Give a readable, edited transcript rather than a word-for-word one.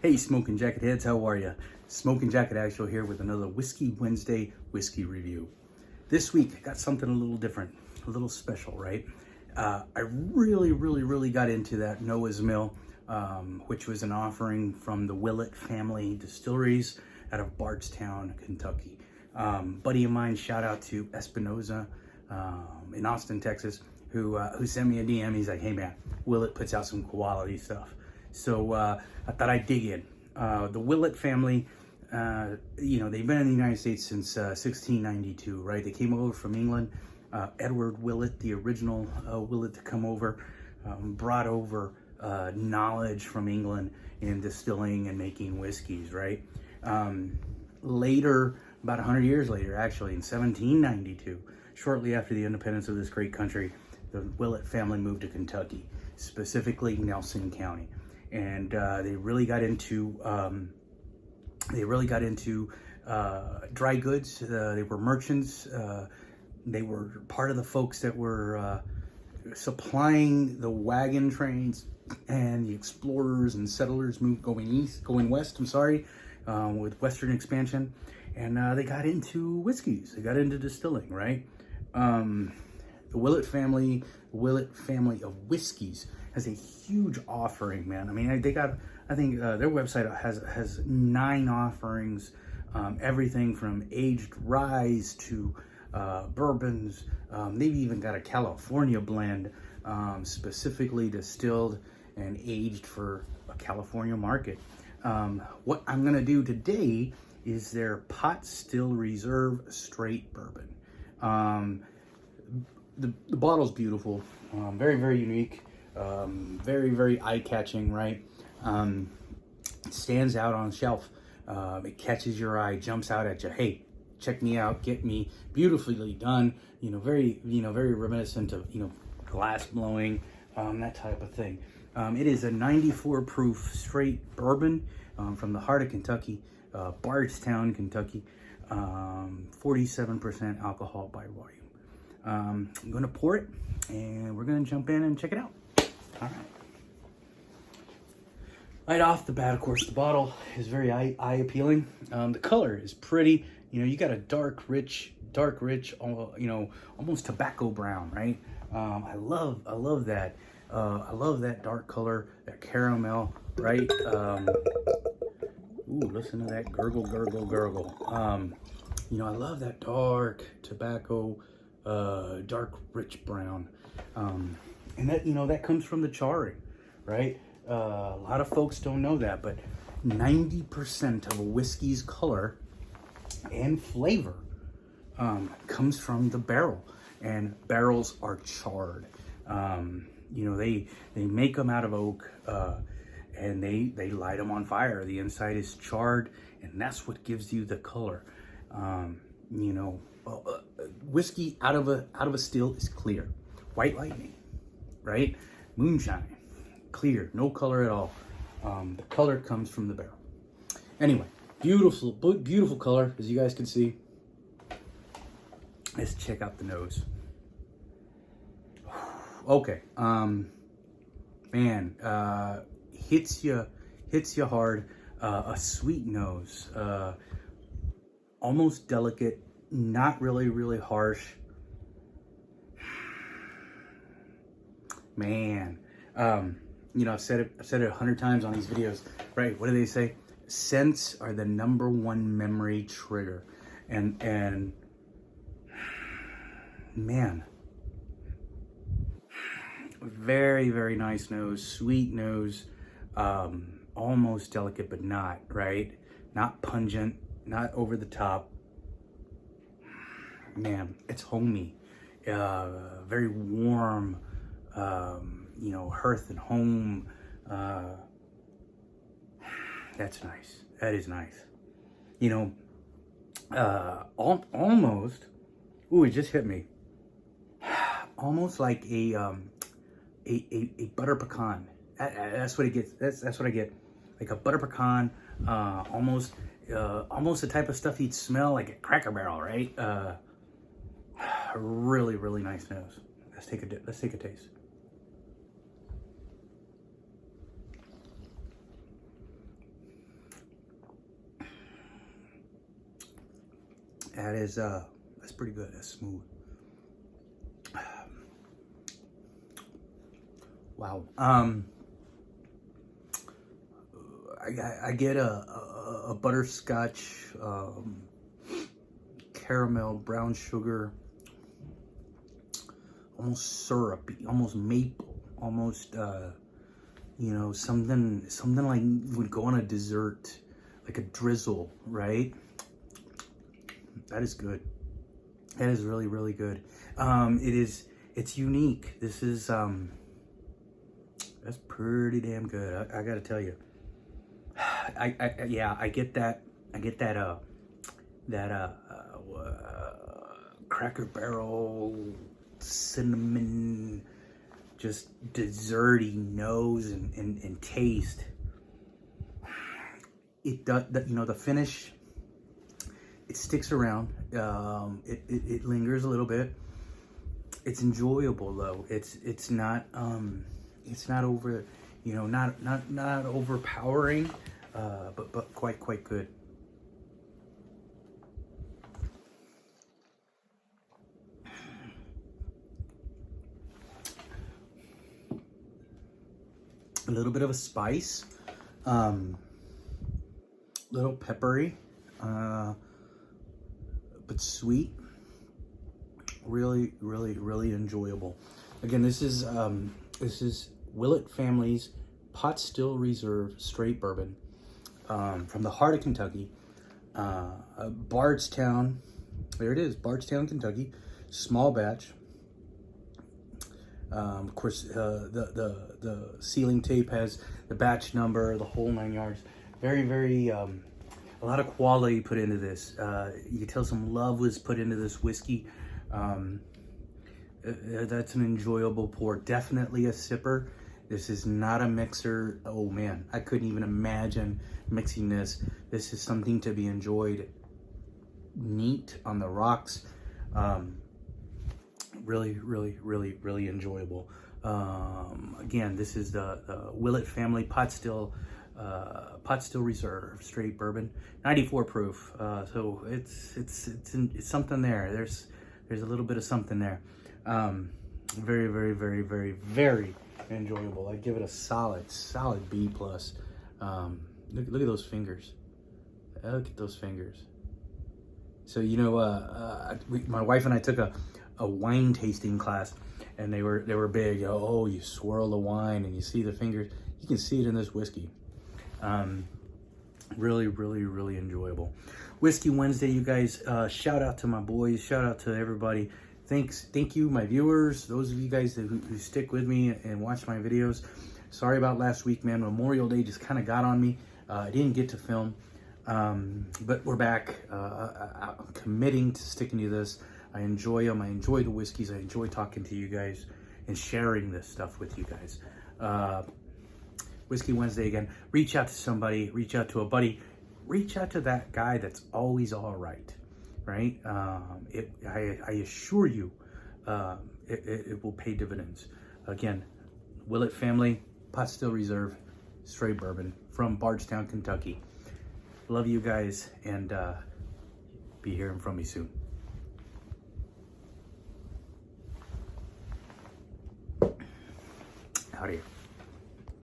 Hey, Smoking Jacket heads, how are you? Smoking Jacket Actual here with another Whiskey Wednesday whiskey review. This week, I got something a little different, a little special, right? I really got into that Noah's Mill, which was an offering from the Willett family distilleries out of Bardstown, Kentucky. Buddy of mine, shout out to Espinoza in Austin, Texas, who sent me a DM. He's like, hey man, Willett puts out some quality stuff. So I thought I'd dig in. The Willett family, they've been in the United States since 1692, right? They came over from England. Edward Willett, the original Willett to come over, brought over knowledge from England in distilling and making whiskeys, right? Later, about 100 years later, actually, in 1792, shortly after the independence of this great country, the Willett family moved to Kentucky, specifically Nelson County. And they really got into dry goods. They were merchants. They were part of the folks that were supplying the wagon trains and the explorers and settlers going west. With Western expansion, and they got into whiskeys. They got into distilling, right? The Willett family of whiskeys has a huge offering, man. I mean, they got, I think their website has 9 offerings, everything from aged rye to bourbons. They've even got a California blend, specifically distilled and aged for a California market. What I'm gonna do today is their pot still reserve straight bourbon. The bottle's beautiful, very unique, very eye-catching, right? It stands out on the shelf. It catches your eye, jumps out at you. Hey, check me out, get me, beautifully done. Very reminiscent of glass blowing, that type of thing. It is a 94 proof straight bourbon from the heart of Kentucky, Bardstown, Kentucky. 47% alcohol by volume. I'm going to pour it, and we're going to jump in and check it out. All right. Right off the bat, of course, the bottle is very eye appealing. The color is pretty. You got a dark, rich, almost tobacco brown, right? I love that. I love that dark color, that caramel, right? Ooh, listen to that gurgle. I love that dark tobacco, dark, rich brown. And that, that comes from the charring, right? A lot of folks don't know that, but 90% of a whiskey's color and flavor comes from the barrel, and barrels are charred. They make them out of oak, and they light them on fire. The inside is charred, and that's what gives you the color. Whiskey out of a still is clear. White lightning, right? Moonshine, clear, no color at all. The color comes from the barrel. Anyway, beautiful color, as you guys can see. Let's check out the nose. Okay, hits you hard. A sweet nose, almost delicate, not really harsh. Man, I've said it 100 times on these videos, right? What do they say? Scents are the #1 memory trigger, and man, very nice nose, sweet nose, almost delicate but not, right? Not pungent, not over the top. Man, it's homey, very warm, hearth and home. That's nice. That is nice. Almost. Ooh, it just hit me. Almost like a butter pecan. That's what it gets. That's what I get. Like a butter pecan. Almost the type of stuff you'd smell like at Cracker Barrel, right? Really nice nose. Let's take a taste. That's pretty good. That's smooth. Wow. I get a butterscotch, caramel, brown sugar, almost syrupy, almost maple, almost you know, something like would go on a dessert, like a drizzle, right? That is good. That is really, really good. It's unique. This is that's pretty damn good. I gotta tell you. Yeah, I get that Cracker Barrel cinnamon, just desserty nose and taste. It does, you know, the finish, it sticks around. It lingers a little bit. It's enjoyable though. It's not over, you know, not overpowering, but quite good. A little bit of a spice, little peppery, but sweet. Really, really, really enjoyable. Again, this is Willett Family's Pot Still Reserve Straight Bourbon, from the heart of Kentucky, Bardstown. There it is, Bardstown, Kentucky. Small batch. Of course, the sealing tape has the batch number, the whole 9 yards. Very, very, a lot of quality put into this. You can tell some love was put into this whiskey. That's an enjoyable pour. Definitely a sipper. This is not a mixer. Oh man, I couldn't even imagine mixing this. This is something to be enjoyed neat on the rocks. Really, really, really, really enjoyable. Again, this is the Willett Family Pot Still Reserve Straight Bourbon, 94 proof. So it's something there. There's a little bit of something there. Very, very, very, very, very enjoyable. I give it a solid B plus. Look at those fingers. Look at those fingers. So, you know, my wife and I took a wine tasting class, and they were big. Oh, you swirl the wine and you see the fingers. You can see it in this whiskey. Really, really, really enjoyable. Whiskey Wednesday, you guys. Shout out to my boys. Shout out to everybody. Thank you, my viewers. Those of you guys who stick with me and watch my videos. Sorry about last week, man. Memorial Day just kind of got on me. I didn't get to film, but we're back. I'm committing to sticking to this. I enjoy them. I enjoy the whiskeys. I enjoy talking to you guys and sharing this stuff with you guys. Whiskey Wednesday again. Reach out to somebody. Reach out to a buddy. Reach out to that guy that's always all right. Right? I assure you, it will pay dividends. Again, Willett Family, Pot Still Reserve, Straight Bourbon from Bardstown, Kentucky. Love you guys, and be hearing from me soon. Out here.